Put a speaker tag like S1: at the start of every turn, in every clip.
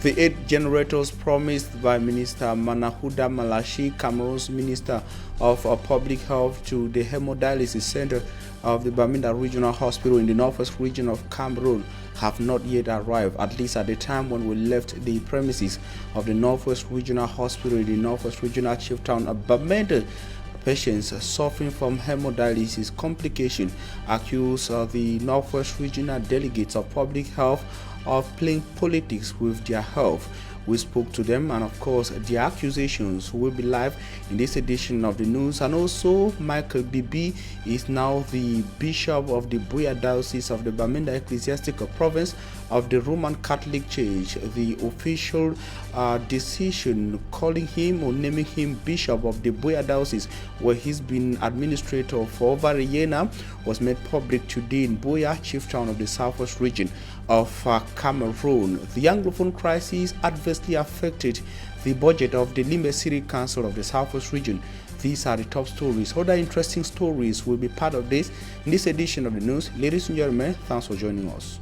S1: The 8 generators promised by Minister Manahuda Malashi, Cameroon's Minister of Public Health, to the hemodialysis center of the Bamenda Regional Hospital in the northwest region of Cameroon have not yet arrived, at least at the time when we left the premises of the Northwest Regional Hospital in the Northwest Regional Chief Town of Bamenda. Patients suffering from hemodialysis complication accuse the Northwest Regional Delegates of Public Health of playing politics with their health. We spoke to them, and of course the accusations will be live in this edition of the news. And also, Michael Bibi is now the Bishop of the Buea Diocese of the Bamenda Ecclesiastical Province of the Roman Catholic Church. The official decision calling him or naming him Bishop of the Buea Diocese, where he's been administrator for over a year now, was made public today in Buea, chief town of the southwest region of Cameroon. The Anglophone crisis adversely affected the budget of the Limbe City Council of the southwest region. These are the top stories. Other interesting stories will be part of this in this edition of the news. Ladies and gentlemen, thanks for joining us.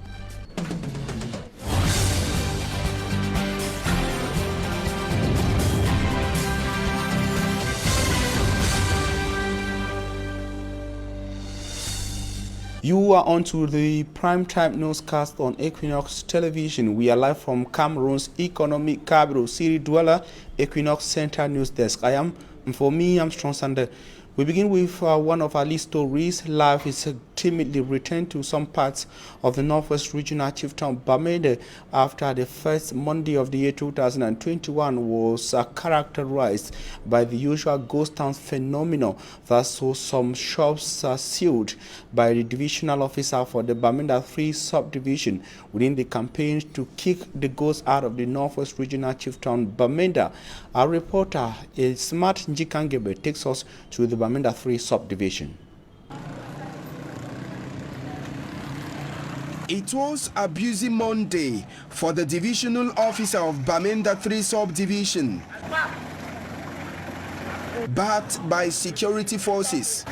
S1: You are on to the primetime newscast on Equinoxe television. We are live from Cameroon's economic capital, city dweller, Equinoxe Center News Desk. I'm Strong Sander. We begin with one of our lead stories. Life is timidly returned to some parts of the Northwest Regional Chief Town Bamenda after the first Monday of the year 2021 was characterized by the usual ghost town phenomenon that saw some shops sealed by the divisional officer for the Bamenda 3 subdivision within the campaign to kick the ghosts out of the Northwest Regional Chief Town Bamenda. Our reporter, Smart Njikangebe, takes us to the Bamenda 3 subdivision.
S2: It was a busy Monday for the divisional officer of Bamenda 3 subdivision, backed by security forces.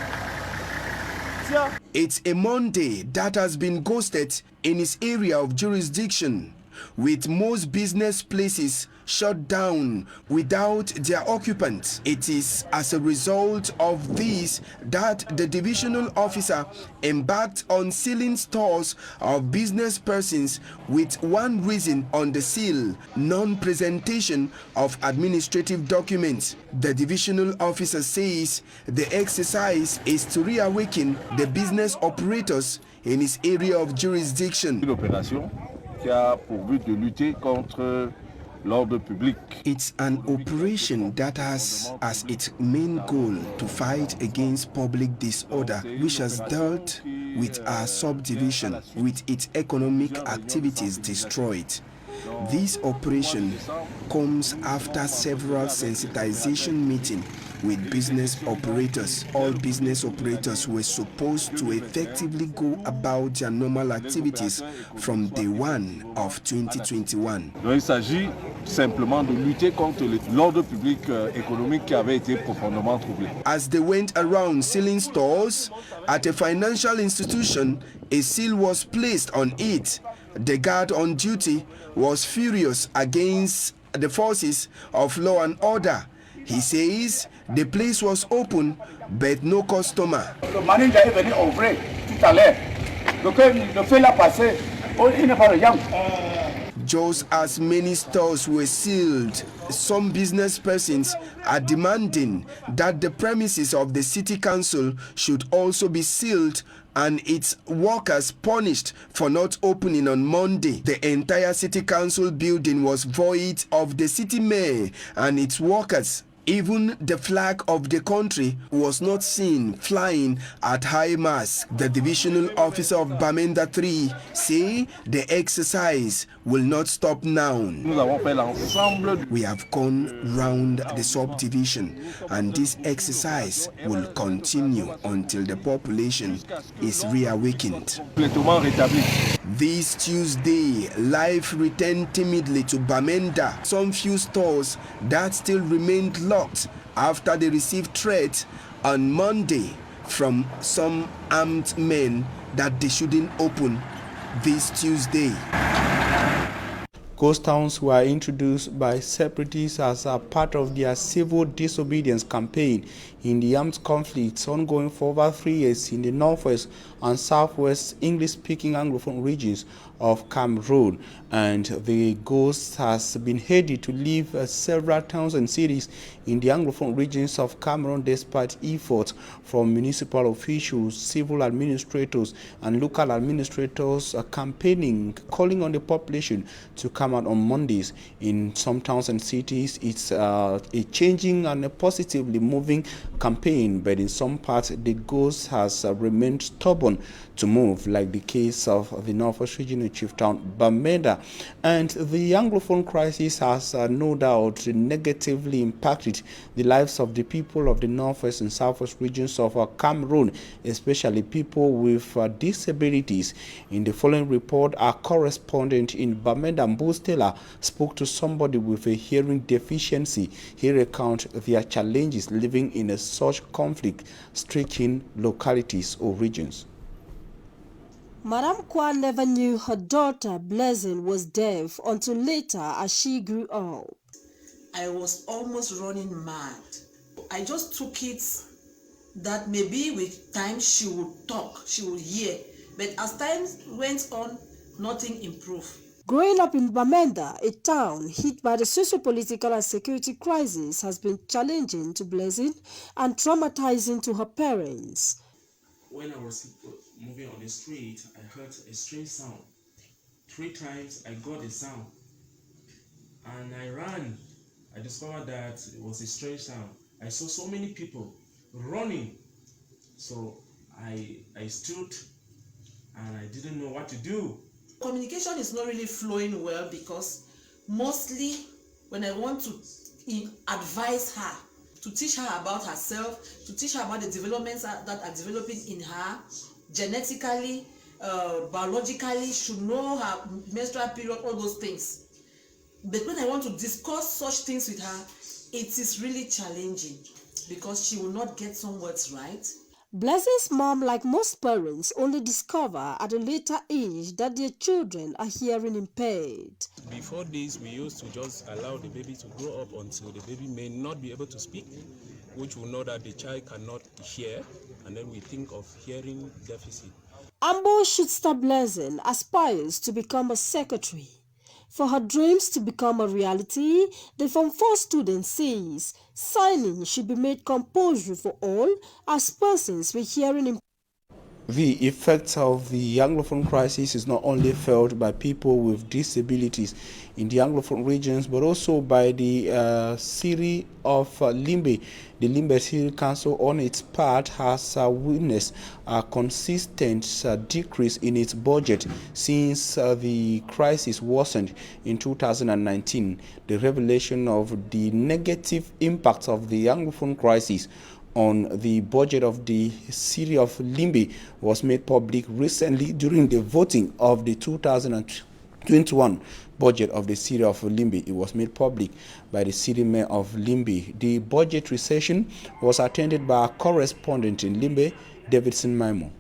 S2: It's a Monday that has been ghosted in his area of jurisdiction, with most business places shut down without their occupants. It is as a result of this that the divisional officer embarked on sealing stores of business persons with one reason on the seal: non-presentation of administrative documents. The divisional officer says the exercise is to reawaken the business operators in his area of jurisdiction.
S3: Une opération qui a pour but de lutter contre l'ordre public.
S2: It's an operation that has as its main goal to fight against public disorder, which has dealt with our subdivision with its economic activities destroyed. This operation comes after several sensitization meetings with business operators. All business operators were supposed to effectively go about their normal activities from day 1 of 2021.
S3: Donc il s'agit simplement de lutter contre l'ordre public économique qui avait été profondément troublé.
S2: As they went around sealing stores at a financial institution, a seal was placed on it. The guard on duty was furious against the forces of law and order. He says the place was open, but no customer.
S4: Le manager est venu ouvrir tout à l'heure. Donc le fait l'a passé, il n'est pas rien.
S2: Just as many stores were sealed, some business persons are demanding that the premises of the city council should also be sealed and its workers punished for not opening on Monday. The entire city council building was void of the city mayor and its workers. Even the flag of the country was not seen flying at high mast. The divisional officer of Bamenda 3 say the exercise will not stop now. We have gone round the subdivision and this exercise will continue until the population is reawakened. This Tuesday, life returned timidly to Bamenda. Some few stores that still remained locked after they received threats on Monday from some armed men that they shouldn't open this Tuesday.
S1: Ghost towns were introduced by separatists as a part of their civil disobedience campaign in the armed conflicts ongoing for over 3 years in the northwest and southwest English-speaking Anglophone regions of Cameroon. And the ghost has been headed to leave several towns and cities in the Anglophone regions of Cameroon despite efforts from municipal officials, civil administrators, and local administrators campaigning, calling on the population to come out on Mondays. In some towns and cities, it's a changing and a positively moving campaign, but in some parts, the ghost has remained stubborn to move, like the case of the northwest regional chief town, Bamenda. And the Anglophone crisis has no doubt negatively impacted the lives of the people of the northwest and southwest regions of Cameroon, especially people with disabilities. In the following report, our correspondent in Bamenda, Mbustela, spoke to somebody with a hearing deficiency. He recounts their challenges living in such conflict-stricken localities or regions.
S5: Madame Kwa never knew her daughter, Blessing, was deaf until later as she grew up.
S6: I was almost running mad. I just took it that maybe with time she would talk, she would hear. But as time went on, nothing improved.
S5: Growing up in Bamenda, a town hit by the socio-political and security crisis, has been challenging to Blessing and traumatizing to her parents.
S7: When I was moving on the street, I heard a strange sound. 3 times I got the sound and I ran. I discovered that it was a strange sound. I saw so many people running. So I stood and I didn't know what to do.
S6: Communication is not really flowing well because mostly when I want to advise her, to teach her about herself, to teach her about the developments that are developing in her, genetically, biologically, should know her menstrual period, all those things. But when I want to discuss such things with her, it is really challenging because she will not get some words right.
S5: Blessing's mom, like most parents, only discover at a later age that their children are hearing impaired.
S8: Before this, we used to just allow the baby to grow up until the baby may not be able to speak, which will know that the child cannot hear, and then we think of hearing deficit.
S5: Ambo Shootstar Blessing aspires to become a secretary. For her dreams to become a reality, the Form 4 student says signing should be made compulsory for all as persons with hearing impairment.
S1: The effects of the Anglophone crisis is not only felt by people with disabilities in the Anglophone regions, but also by the city of Limbe. The Limbe City Council, on its part, has witnessed a consistent decrease in its budget since the crisis worsened in 2019. The revelation of the negative impacts of the Anglophone crisis on the budget of the city of Limbe was made public recently during the voting of the 2021 budget of the city of Limbe. It was made public by the city mayor of Limbe. The budget session was attended by a correspondent in Limbe, Davidson Maimo.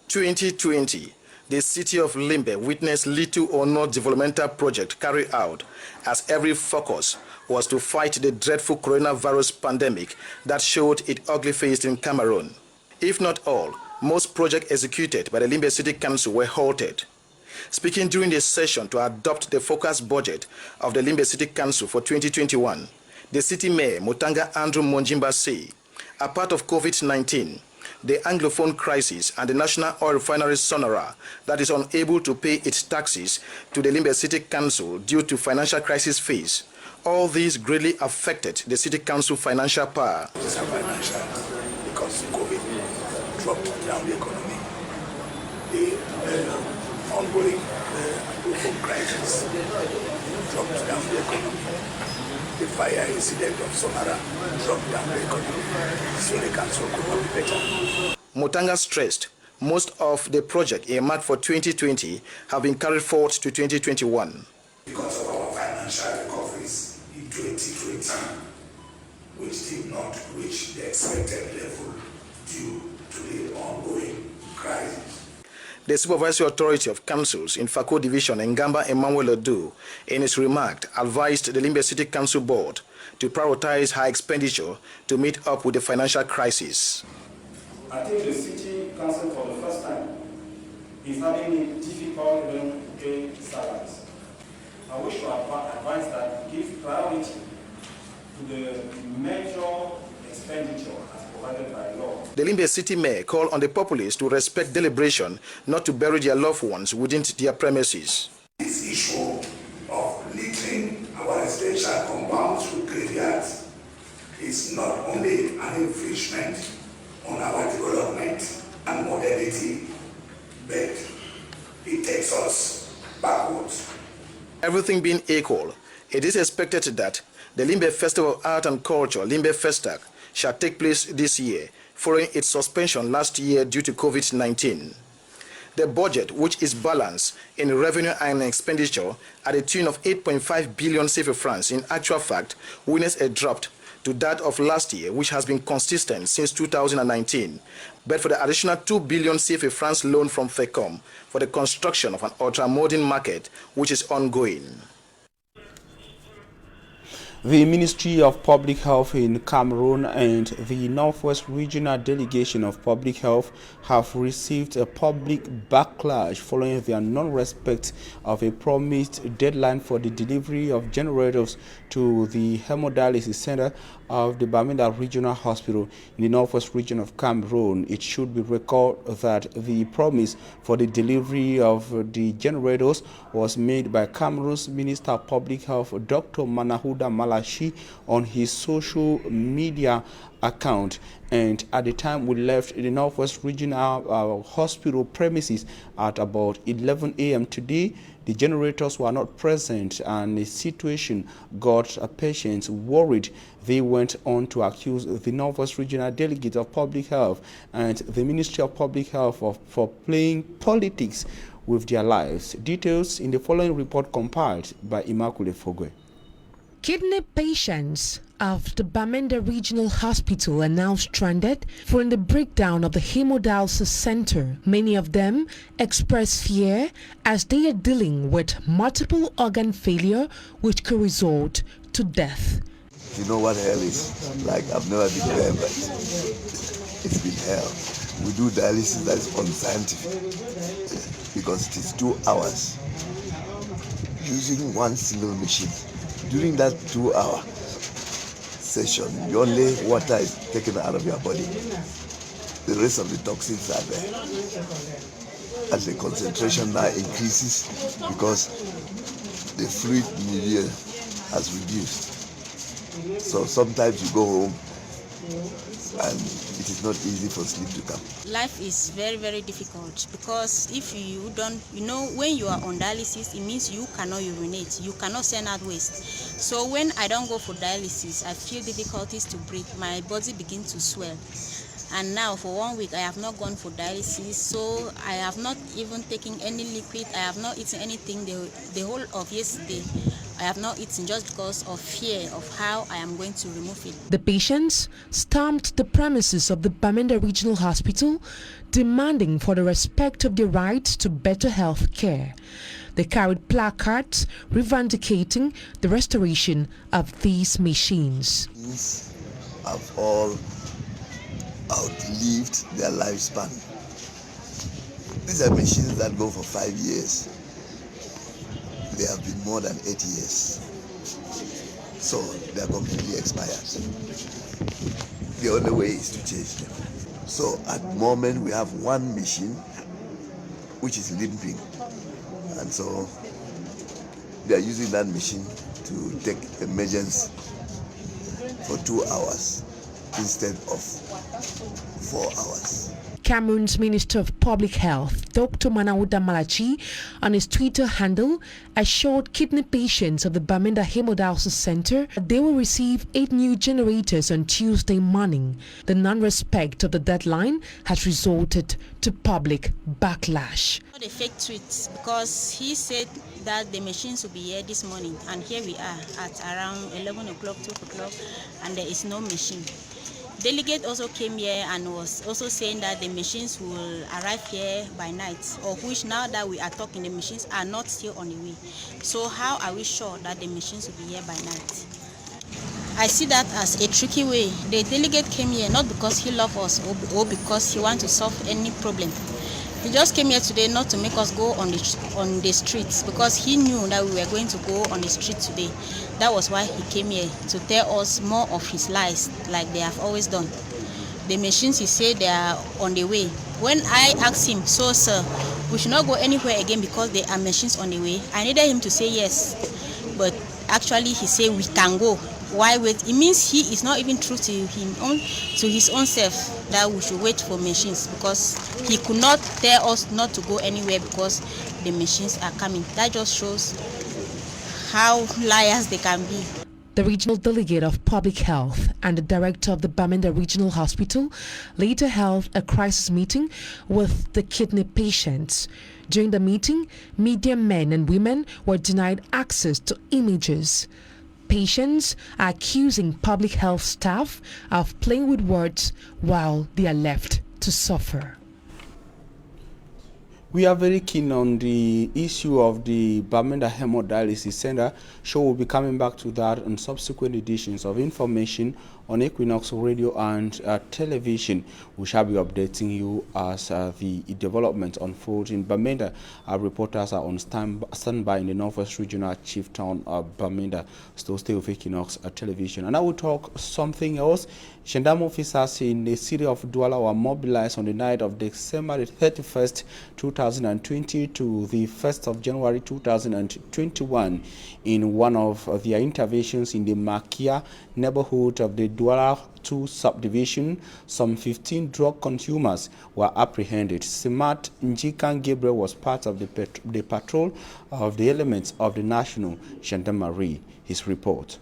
S9: 2020, the city of Limbe witnessed little or no developmental project carried out, as every focus was to fight the dreadful coronavirus pandemic that showed its ugly face in Cameroon. If not all, most projects executed by the Limbe City Council were halted. Speaking during the session to adopt the focused budget of the Limbe City Council for 2021, the city mayor, Mutanga Andrew Monjimba, said, apart of COVID-19, the Anglophone crisis and the national oil refinery Sonora that is unable to pay its taxes to the Limbe City Council due to financial crisis phase, all these greatly affected the city council financial power.
S10: It's financial because COVID dropped down the economy. The ongoing Anglophone crisis dropped down the economy. The fire incident of Sonora dropped down the economy. So the council could not be better.
S9: Mutanga stressed most of the project earmarked for 2020 have been carried forward to 2021.
S10: Because of our financial recoveries in 2020, which did not reach the expected level due to the ongoing crisis.
S9: The Supervisory Authority of Councils in Fako Division, Ngamba Emmanuel Odu, in his remark, advised the Limbe City Council Board to prioritize high expenditure to meet up with the financial crisis.
S11: I think the City Council for the first time is having a difficult when paying salaries. I wish to advise that give priority to the major expenditure as provided by law.
S9: The Limbe City Mayor called on the populace to respect deliberation, not to bury their loved ones within their premises.
S10: This issue of littering our residential compounds with graveyards is not only an infringement on our development and modernity, but it takes us backwards.
S9: Everything being equal, it is expected that the Limbe Festival of Art and Culture, Limbe Festac, shall take place this year, following its suspension last year due to COVID-19. The budget, which is balanced in revenue and expenditure at a tune of 8.5 billion CFA francs, in actual fact, witnessed a drop to that of last year, which has been consistent since 2019, but for the additional 2 billion CFA francs loan from FECOM for the construction of an ultra-modern market, which is ongoing.
S1: The Ministry of Public Health in Cameroon and the Northwest Regional Delegation of Public Health have received a public backlash following their non-respect of a promised deadline for the delivery of generators to the hemodialysis center of the Bamenda Regional Hospital in the Northwest region of Cameroon. It should be recalled that the promise for the delivery of the generators was made by Cameroon's Minister of Public Health, Dr. Manahuda Malashi, on his social media account. And at the time we left the Northwest Regional Hospital premises at about 11 a.m. today, the generators were not present, and the situation got patients worried. They went on to accuse the Northwest Regional Delegate of Public Health and the Ministry of Public Health for playing politics with their lives. Details in the following report compiled by Immaculate Fogwe.
S12: Kidney patients of the Bamenda Regional Hospital are now stranded following the breakdown of the hemodialysis center. Many of them express fear as they are dealing with multiple organ failure, which could result to death.
S13: You know what hell is? Like, I've never been there, but it's been hell. We do dialysis that is unscientific because it is 2 hours using one single machine. During that 2-hour session, the only water is taken out of your body. The rest of the toxins are there. As the concentration now increases because the fluid milieu has reduced. So sometimes you go home and it is not easy for sleep to come.
S14: Life is very, very difficult because if you don't, when you are on dialysis, it means you cannot urinate, you cannot send out waste. So when I don't go for dialysis, I feel difficulties to breathe. My body begins to swell. And now for 1 week, I have not gone for dialysis, so I have not even taken any liquid. I have not eaten anything the whole of yesterday. I have not eaten just because of fear of how I am going to remove it.
S12: The patients stormed the premises of the Bamenda Regional Hospital, demanding for the respect of their rights to better health care. They carried placards revendicating the restoration of these machines.
S13: These have all outlived their lifespan. These are machines that go for 5 years. They have been more than 8 years. So they are completely expired. The only way is to change them. So at the moment we have one machine which is limping. And so they are using that machine to take emergency for 2 hours instead of 4 hours.
S12: Cameroon's Minister of Public Health, Dr. Manahuda Malachi, on his Twitter handle, assured kidney patients of the Bamenda Hemodialysis Center that they will receive 8 new generators on Tuesday morning. The non-respect of the deadline has resulted to public backlash.
S14: The fake tweets, because he said that the machines will be here this morning, and here we are at around 11 o'clock, 12 o'clock, and there is no machine. Delegate also came here and was also saying that the machines will arrive here by night, of which now that we are talking, the machines are not still on the way. So how are we sure that the machines will be here by night? I see that as a tricky way. The delegate came here not because he loves us or because he wants to solve any problem. He just came here today not to make us go on the streets, because he knew that we were going to go on the street today. That was why he came here, to tell us more of his lies, like they have always done. The machines, he said they are on the way. When I asked him, so sir, we should not go anywhere again because there are machines on the way, I needed him to say yes, but actually he said we can go. Why wait? It means he is not even true to his own self that we should wait for machines, because he could not tell us not to go anywhere because the machines are coming. That just shows how liars they can be.
S12: The regional delegate of public health and the director of the Bamenda Regional Hospital later held a crisis meeting with the kidney patients. During the meeting, media men and women were denied access to images. Patients are accusing public health staff of playing with words while they are left to suffer.
S1: We are very keen on the issue of the Bamenda Hemodialysis Center. Show will be coming back to that on subsequent editions of information on Equinoxe radio and television. We shall be updating you as the developments unfold in Bamenda. Our reporters are on standby in the Northwest Regional Chief Town of Bamenda. Still stay with Equinoxe television. And I will talk something else. Gendarme officers in the city of Douala were mobilized on the night of December 31st, 2020 to the 1st of January 2021 in one of their interventions in the Makia neighborhood of the Douala 2 subdivision. Some 15 drug consumers were apprehended. Simat Njikan Gabriel was part of the patrol of the elements of the National Gendarmerie. His report.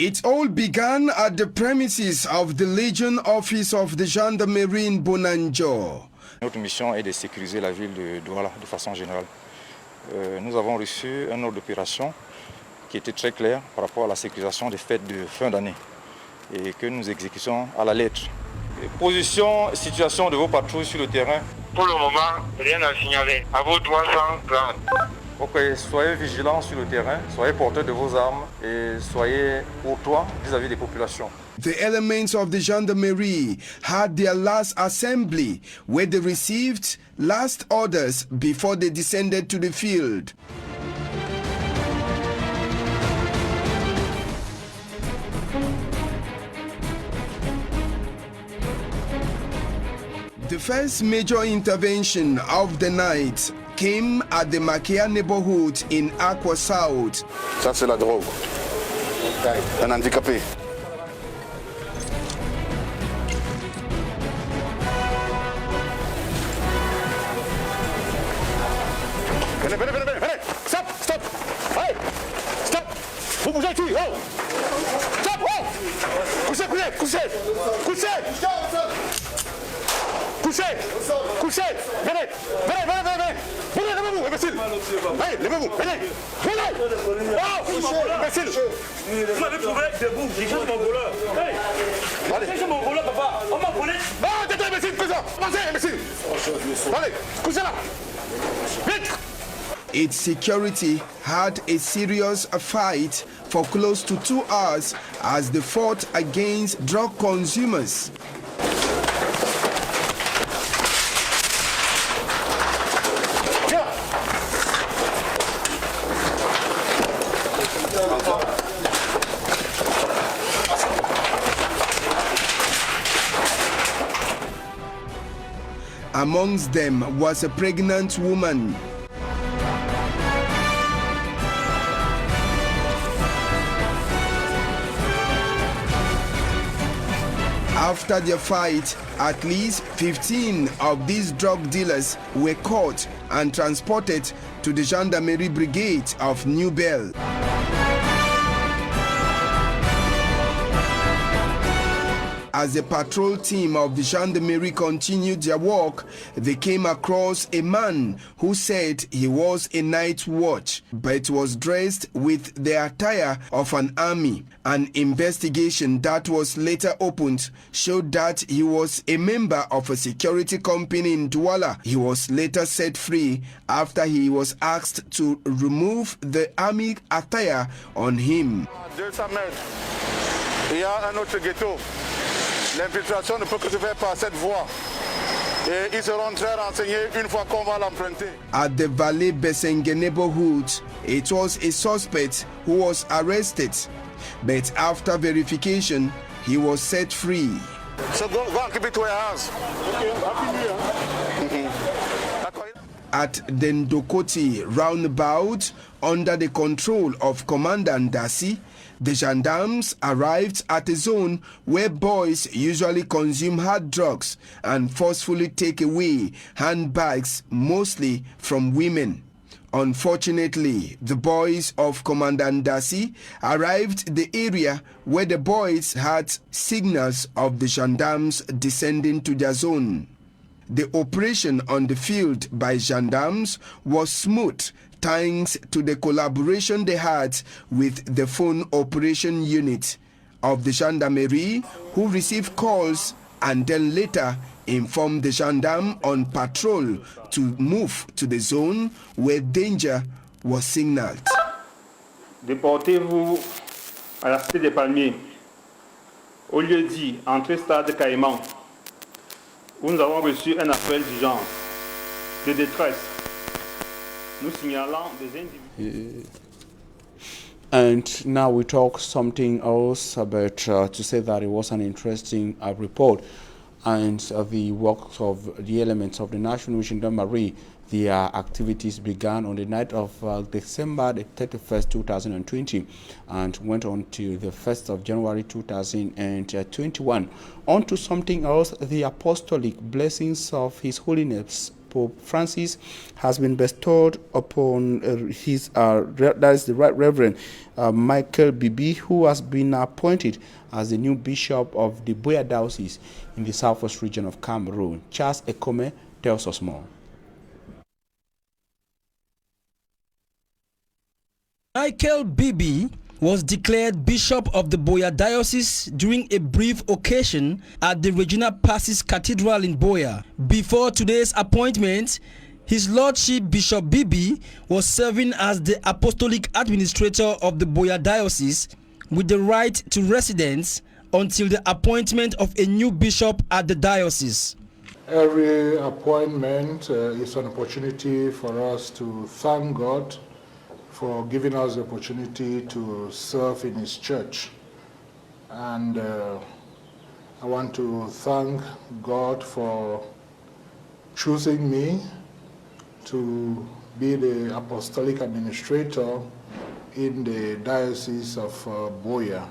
S2: It all began at the premises of the Legion Office of the Gendarmerie in Bonanjo.
S15: Notre mission est de sécuriser la ville de Douala de façon générale. Nous avons reçu un ordre d'opération qui était très clair par rapport à la sécurisation des fêtes de fin d'année et que nous exécutons à la lettre. Position, situation de vos patrouilles sur le terrain.
S16: Pour le moment, rien à signaler. À vos 300 grammes.
S15: Ok, soyez vigilants sur le terrain, soyez porteurs de vos armes et soyez courtois vis-à-vis des populations.
S2: The elements of the Gendarmerie had their last assembly where they received last orders before they descended to the field. The first major intervention of the night came at the Makia neighborhood in Aqua South.
S10: Ça c'est la drogue. Un handicapé.
S16: Venez, venez, venez, venez. Stop, stop. Allez, stop. Vous bougez ici. Oh. Stop. Oh. Couchez, couchez, couchez. Couchez. Couchez. Couchez. Venez. Venez, venez, venez. Venez, levez-vous, imbécile. Allez, levez-vous. Venez. Venez. Oh, imbécile. Vous m'avez trouvé debout. J'ai cherché mon voleur. Hey. Allez. J'ai cherché mon voleur, papa. On m'a volé. Ah, t'es imbécile, cousin. Avancez, imbécile. Allez, couchez là. Vite.
S2: Its security had a serious fight for close to 2 hours as they fought against drug consumers. Amongst them was a pregnant woman. After their fight, at least 15 of these drug dealers were caught and transported to the Gendarmerie Brigade of New Bell. as the patrol team of the gendarmerie continued their work, they came across a man who said he was a night watch, but was dressed with the attire of an army. An investigation that was later opened showed that he was a member of a security company in Douala. He was later set free after he was asked to remove the army attire on him.
S16: 200 mètres, il y a un autre ghetto. L'infiltration ne peut que se faire par cette voie. Et ils seront très renseignés une fois qu'on va l'emprunter.
S2: At the Valley Besenge neighborhood, it was a suspect who was arrested, but after verification, he was set free.
S16: So go and keep it to your house.
S2: At the Ndokoti roundabout, under the control of Commander Ndasi, the gendarmes arrived at a zone where boys usually consume hard drugs and forcefully take away handbags, mostly from women. Unfortunately, the boys of Commander Ndasi arrived the area where the boys had signals of the gendarmes descending to their zone. The operation on the field by gendarmes was smooth thanks to the collaboration they had with the phone operation unit of the gendarmerie, who received calls and then later informed the gendarme on patrol to move to the zone where danger was signaled.
S11: Déportez-vous à la cité des Palmiers, au lieu dit, entrée stade Caïman, où nous avons reçu un appel d'urgence, de détresse, nous signalant des individus.
S1: And now we talk something else about to say that it was an interesting report, and the works of the elements of the National Gendarmerie. Their activities began on the night of December the 31st, 2020, and went on to the 1st of January 2021. On to something else, the apostolic blessings of His Holiness Pope Francis has been bestowed upon that is the Right Reverend Michael Bibi, who has been appointed as the new Bishop of the Buea Diocese in the southwest region of Cameroon. Charles Kmer tells us more.
S17: Michael Bibi was declared Bishop of the Buea Diocese during a brief occasion at the Regina Passis Cathedral in Buea. Before today's appointment, His Lordship Bishop Bibi was serving as the Apostolic Administrator of the Buea Diocese with the right to residence until the appointment of a new bishop at the diocese.
S18: Every appointment is an opportunity for us to thank God for giving us the opportunity to serve in His church. And I want to thank God for choosing me to be the Apostolic Administrator in the Diocese of Buea.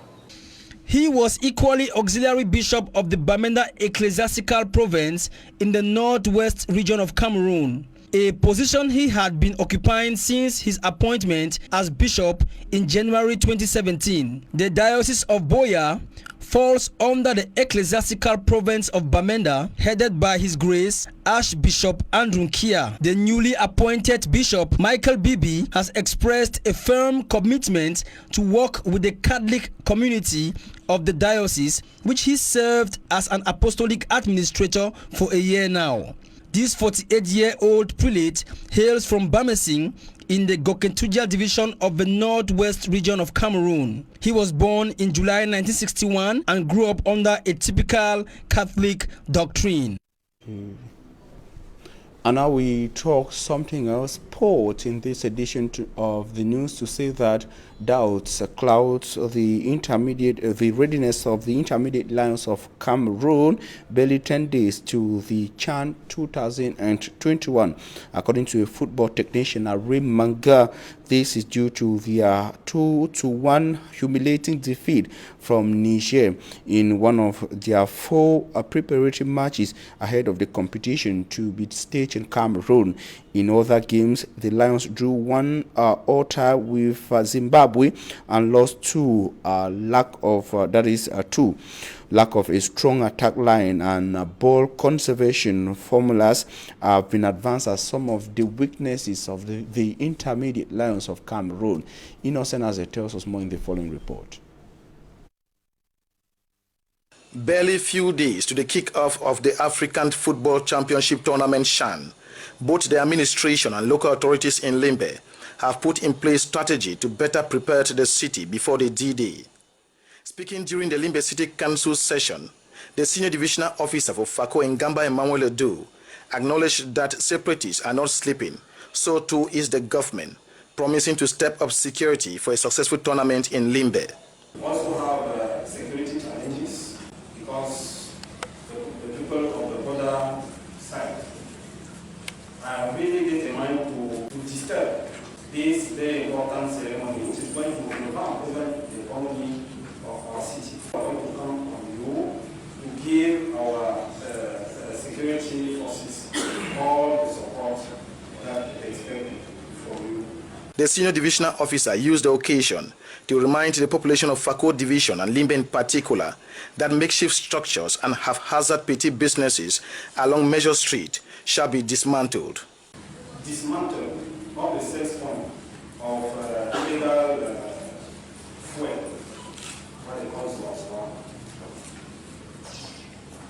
S17: He was equally auxiliary bishop of the Bamenda Ecclesiastical Province in the northwest region of Cameroon, a position he had been occupying since his appointment as bishop in January 2017. The Diocese of Buea falls under the Ecclesiastical Province of Bamenda, headed by His Grace Archbishop Andrew Kia. The newly appointed Bishop Michael Bibi has expressed a firm commitment to work with the Catholic community of the diocese, which he served as an apostolic administrator for a year now. This 48-year-old prelate hails from Bamesing in the Gokentudia division of the northwest region of Cameroon. He was born in July 1961 and grew up under a typical Catholic doctrine.
S1: And now we talk something else. Port in this edition of the news to say that doubts clouds the readiness of the intermediate Lions of Cameroon barely 10 days to the CHAN 2021. According to a football technician, Arim Manga, this is due to their 2-1 humiliating defeat from Niger in one of their 4 preparatory matches ahead of the competition to be staged in Cameroon. In other games, the Lions drew 1 all-tie with Zimbabwe and lost 2, 2. lack of a strong attack line and ball conservation formulas have been advanced as some of the weaknesses of the intermediate Lions of Cameroon. Innocent tells us more in the following report.
S9: Barely few days to the kick-off of the African Football Championship Tournament CHAN, both the administration and local authorities in Limbe have put in place strategy to better prepare the city before the D-Day. Speaking during the Limbe City Council session, the senior divisional officer for FACO Ngamba Emmanuel Edu acknowledged that separatists are not sleeping, so too is the government, promising to step up security for a successful tournament in Limbe.
S11: We also have security challenges because the people of the border side are really determined to disturb this very important ceremony, which is going to revamp the economy of our city. We are going to come on you to give our security forces all the support that they expect from you.
S9: The senior divisional officer used the occasion to remind the population of FACO division and Limbe in particular that makeshift structures and haphazard petty businesses along Major Street shall be dismantled.
S11: Dismantle all the sales point of illegal fuel, what they call swap,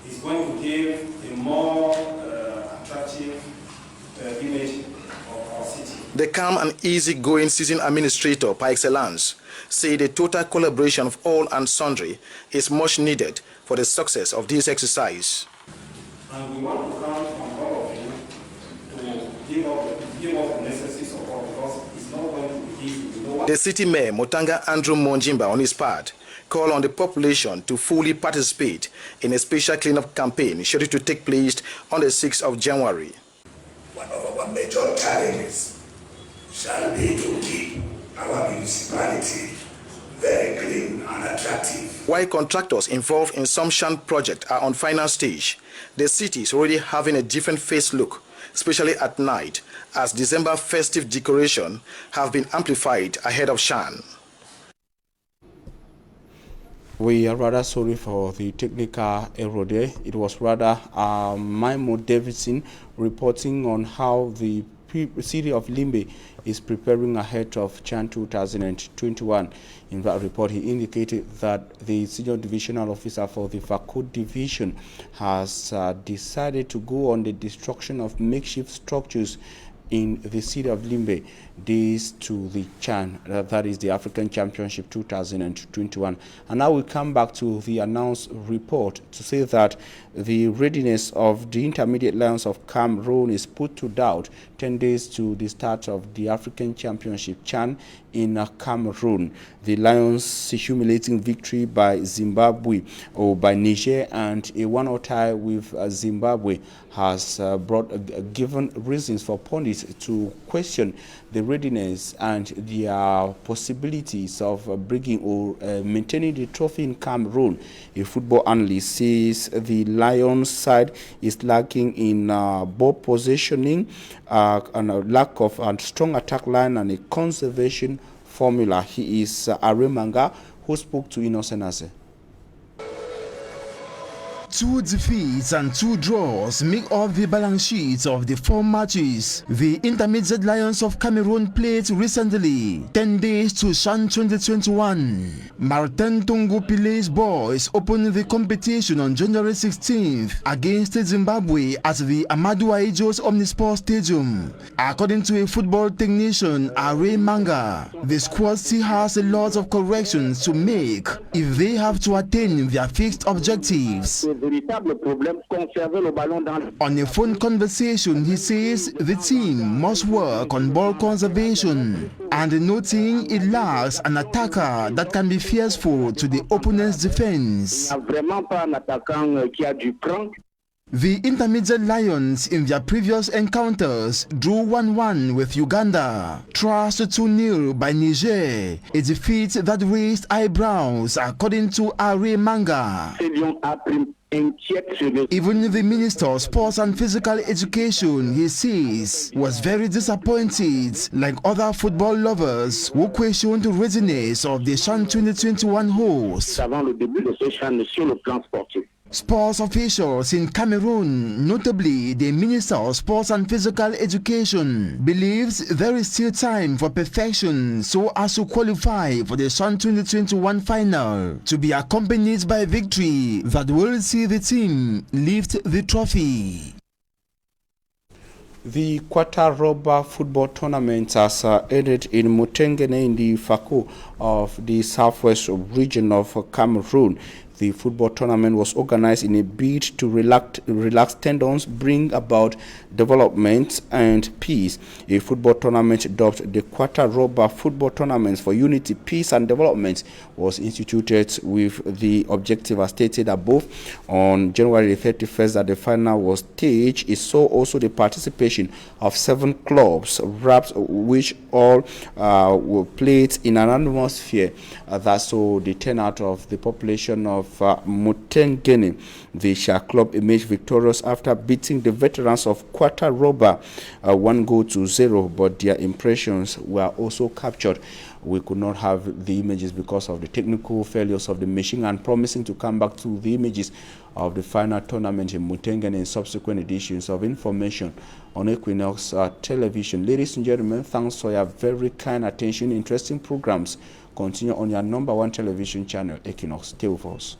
S11: is going to give a more attractive image of our city.
S9: The calm and easy-going season administrator par excellence say the total collaboration of all and sundry is much needed for the success of this exercise.
S11: And we want to count on all of you to give us the necessary support because it's not going to be easy.
S9: The city mayor, Motanga Andrew Monjimba, on his part, called on the population to fully participate in a special cleanup campaign scheduled to take place on the 6th of January.
S10: One of our major challenges shall be to keep our municipality very clean and attractive.
S9: While contractors involved in some CHAN project are on final stage, the city is already having a different face look, especially at night, as December festive decoration have been amplified ahead of CHAN.
S1: We are rather sorry for the technical error there. It was rather Maimo Davidson reporting on how the city of Limbe is preparing ahead of CHAN 2021. In that report, he indicated that the senior divisional officer for the FACO division has decided to go on the destruction of makeshift structures in the city of Limbe, this to the CHAN, that is the African Championship 2021. And now we come back to the announced report to say that the readiness of the intermediate Lions of Cameroon is put to doubt 10 days to the start of the African Championship CHAN in Cameroon. The Lions' humiliating victory by Zimbabwe or by Niger and a 1-1 tie with Zimbabwe has given reasons for pundits to question the readiness and their possibilities of bringing or maintaining the trophy in Cameroon. A football analyst says the Lions side is lacking in ball positioning and a lack of a strong attack line and a conservation formula. He is Aremanga, who spoke to Innocent.
S19: 2 defeats and 2 draws make up the balance sheet of the 4 matches the intermediate Lions of Cameroon played recently, 10 days to CHAN 2021. Martin Tongo Pile's boys opened the competition on January 16th against Zimbabwe at the Amadou Ahidjo's Omnisport Stadium. According to a football technician, Are Manga, the squad still has a lot of corrections to make if they have to attain their fixed objectives. On a phone conversation, he says the team must work on ball conservation and noting it lacks an attacker that can be fearful to the opponent's defense. The intermediate Lions in their previous encounters drew 1-1 with Uganda, thrashed 2-0 by Niger, a defeat that raised eyebrows according to Are Manga. Even the Minister of Sports and Physical Education, he says, was very disappointed, like other football lovers who questioned the readiness of the CHAN 2021 host. Sports officials in Cameroon, notably the Minister of Sports and Physical Education, believes there is still time for perfection so as to qualify for the CHAN 2021 final, to be accompanied by victory that will see the team lift the trophy.
S1: The Quarter-Roba football tournament has ended in Mutengene in the Fako of the southwest region of Cameroon. The football tournament was organized in a bid to relax tensions, bring about development and peace. A football tournament dubbed the Quarter-Roba Football Tournament for Unity, Peace and Development was instituted with the objective as stated above. On January 31st, that the final was staged, it saw also the participation of 7 clubs, which all were played in an atmosphere that saw the turnout of the population of Mutengene. The Shah Club emerged victorious after beating the veterans of Quarter-Roba 1-0, but their impressions were also captured. We could not have the images because of the technical failures of the machine, and promising to come back to the images of the final tournament in Mutengene in subsequent editions of information on Equinoxe television. Ladies and gentlemen, thanks for your very kind attention. Interesting programs continue on your #1 television channel, Equinoxe. Stay with us.